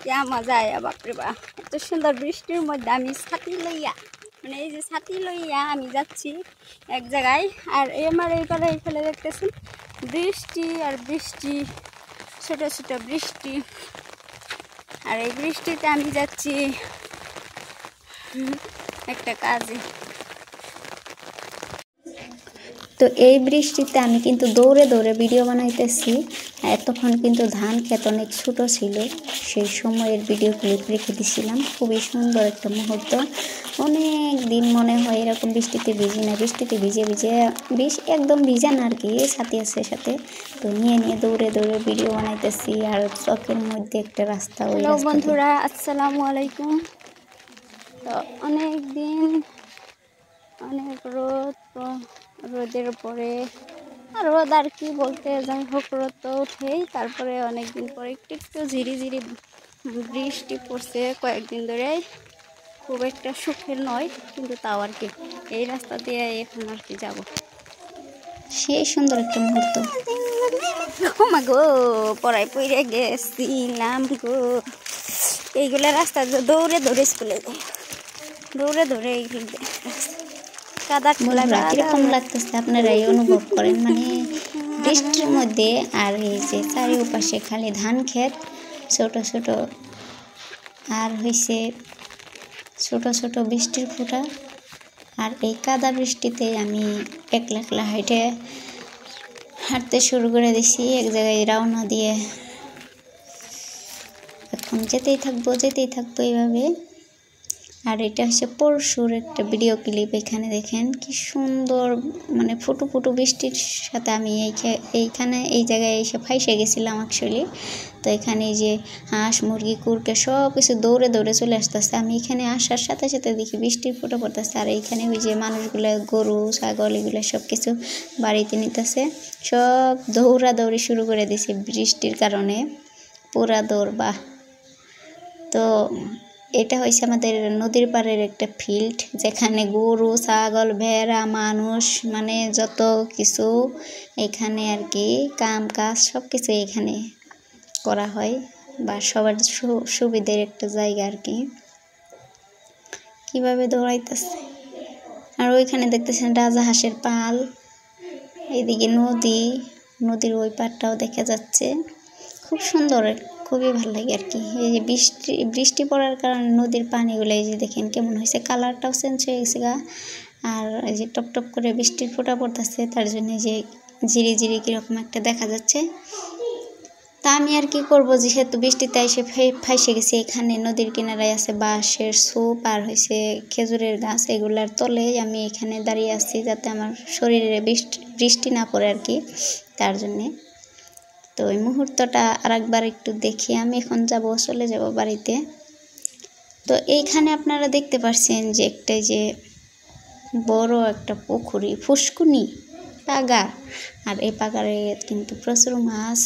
क्या मजा आया बाप रे बाप এত সুন্দর বৃষ্টির মধ্যে আমি ছাতি লইয়া মানে এই যে ছাতি লইয়া আমি যাচ্ছি এক জায়গায় আর আমার এই পারে ফেলে দেখতেছি বৃষ্টি আর বৃষ্টি ছোট ছোট বৃষ্টি আর এই বৃষ্টিতে আমি যাচ্ছি একটা কাজে তো এই বৃষ্টিতে আমি কিন্তু দৌড়ে দৌড়ে ভিডিও বানাইতেছি এতক্ষণ কিন্তু ধান ক্ষেত অনেক ছোট ছিল সেই সময়ের ভিডিও ক্লিপ রেখে দিয়েছিলাম খুবই সুন্দর একটা মুহূর্ত অনেক দিন মনে হয় এরকম বৃষ্টিতে ভিজি না বৃষ্টিতে ভিজে ভিজে একদম ভিজা না আর কি সাথে আছে সাথে তো নিয়ে নিয়ে দৌড়ে দৌড়ে ভিডিও বানাইতেছি আর চকের মধ্যে একটা রাস্তা হ্যালো বন্ধুরা আসসালামু আলাইকুম তো অনেক দিন অনেক রোদ তো রোদের উপরে রোদ আর কি বলতে যাই হোক রোদ তো উঠেই তারপরে অনেকদিন পরে একটু একটু ঝিরি ঝিরি বৃষ্টি পড়ছে কয়েকদিন ধরে খুব একটা সুখের নয় কিন্তু তাও আর কি এই রাস্তা দিয়ে এখন আর কি যাবো সেই সুন্দর একটা মুহূর্ত ও মা গো পড়াই পড়ে গেছিলাম গো এইগুলো রাস্তা দৌড়ে দৌড়ে স্কুলে যাই দৌড়ে দৌড়ে কাদা কিরকম লাগতেছে আপনারাই অনুভব করেন মানে বৃষ্টির মধ্যে আর এই যে চারিপাশে খালি ধান ক্ষেত ছোট ছোট আর হয়েছে ছোট ছোট বৃষ্টির ফোঁটা আর এই কাদা বৃষ্টিতে আমি একলা একলা হাঁটতে শুরু করে দিছি এক জায়গায় রওনা দিয়ে এখন যেতেই থাকবো এইভাবে আর এটা হচ্ছে পরশুর একটা ভিডিও ক্লিপ এখানে দেখেন কি সুন্দর মানে ফুটু ফুটু বৃষ্টির সাথে আমি এইখানে এই জায়গায় এসে ফাইসে গেছিলাম অ্যাকচুয়ালি তো এখানে যে হাঁস মুরগি কুরকে সব কিছু দৌড়ে দৌড়ে চলে আসতেছে আমি এখানে আসার সাথে সাথে দেখি বৃষ্টির ফোঁটা পড়তেছে আর এইখানে ওই যে মানুষগুলো গরু ছাগল এগুলো সব কিছু বাড়িতে নিতেছে সব দৌড়াদৌড়ি শুরু করে দিছে বৃষ্টির কারণে পুরা দৌড় বাহ তো এটা হয়েছে আমাদের নদীর পাড়ের একটা ফিল্ড যেখানে গরু ছাগল ভেড়া মানুষ মানে যত কিছু এখানে আর কি কাম কাজ সব কিছু এখানে করা হয় বা সবার সুবিধার একটা জায়গা আর কি কিভাবে দৌড়াইতেছে আর ওইখানে দেখতেছেন রাজাহাঁসের পাল এইদিকে নদীর ওই পাড়টাও দেখা যাচ্ছে খুব সুন্দর খুবই ভালো লাগে আর কি এই যে বৃষ্টি পড়ার কারণে নদীর পানিগুলো এই যে দেখেন কেমন হয়েছে কালারটাও চেঞ্জ হয়ে গেছে গা আর এই যে টপ টপ করে বৃষ্টির ফোঁটা পড়তেছে তার জন্য যে ঝিরি ঝিরি কীরকম একটা দেখা যাচ্ছে তা আমি আর কি করবো যেহেতু বৃষ্টিতে এসে ফাইসে গেছি এখানে নদীর কিনারায় আছে বাঁশের ছোপ আর হয়েছে খেজুরের গাছ এগুলার তলে আমি এখানে দাঁড়িয়ে আছি যাতে আমার শরীরে বৃষ্টি না পড়ে আর কি তার জন্যে তো ওই মুহূর্তটা আরেকবার একটু দেখি আমি এখন চলে যাব বাড়িতে তো এইখানে আপনারা দেখতে পাচ্ছেন যে একটা যে বড় একটা পুকুরি ফুসকুনি পাগার আর এই পাগারে কিন্তু প্রচুর মাছ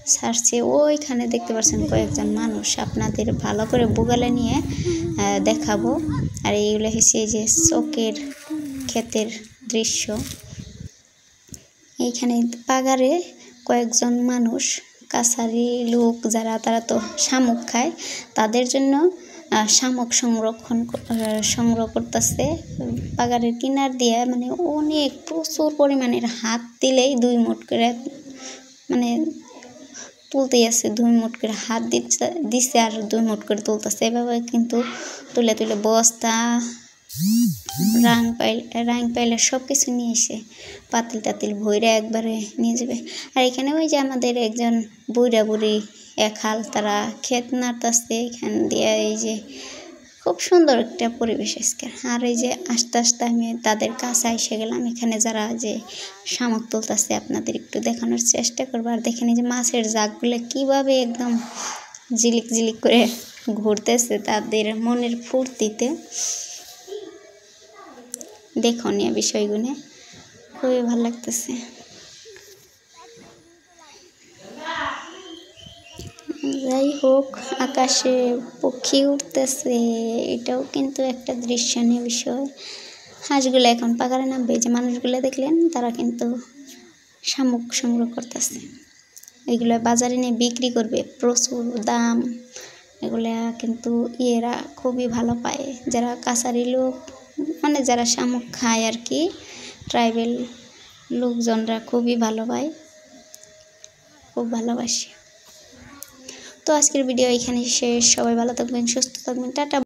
ছাড়ছে ওইখানে দেখতে পাচ্ছেন কয়েকজন মানুষ আপনাদের ভালো করে বুগালে নিয়ে দেখাবো আর এইগুলো হচ্ছে যে চকের ক্ষেতের দৃশ্য এইখানে পাগারে কয়েকজন মানুষ কাছারি লোক যারা তারা তো শামুক খায় তাদের জন্য শামুক সংগ্রহ করতেছে পাগারের কিনার দিয়ে মানে অনেক প্রচুর পরিমাণের হাত দিলেই 2 মুঠ করে মানে তুলতেই আছে 2 মুঠ করে হাত দিচ্ছে আর 2 মুঠ করে তুলতেছে এভাবে কিন্তু তুলে তুলে বস্তা রাং পাইলে সব কিছু নিয়ে এসে পাতিল টাতিল ভইরা একবারে নিয়ে যাবে আর এখানে ওই যে আমাদের একজন বুড়ি এক হাল তারা ক্ষেত নাড়তেছে এখান দিয়ে এই যে খুব সুন্দর একটা পরিবেশ আজকে আর এই যে আস্তে আস্তে আমি তাদের কাছে এসে গেলাম এখানে যারা যে শামুক তুলতেছে আপনাদের একটু দেখানোর চেষ্টা করবো আর দেখেন এই যে মাছের জাগগুলো কিভাবে একদম ঝিলিক ঝিলিক করে ঘুরতেছে তাদের মনের ফুর্তিতে দেখনীয় বিষয়গুলো খুবই ভালো লাগতেছে যাই হোক আকাশে পক্ষী উঠতেছে এটাও কিন্তু একটা দৃশ্যনীয় বিষয় হাঁসগুলো এখন পাকারে নামবে যে মানুষগুলো দেখলেন তারা কিন্তু শামুক সংগ্রহ করতেছে এগুলো বাজারে নিয়ে বিক্রি করবে প্রচুর দাম এগুলা কিন্তু ইয়েরা খুবই ভালো পায়, যারা কাছারি লোক মানে যারা শামুক খায় আর কি, ট্রাইবেল লোকজনরা খুবই ভালো পায়, খুব ভালোবাসে। তো আজকের ভিডিও এখানে শেষ। সবাই ভালো থাকবেন, সুস্থ থাকবেন, টাটা।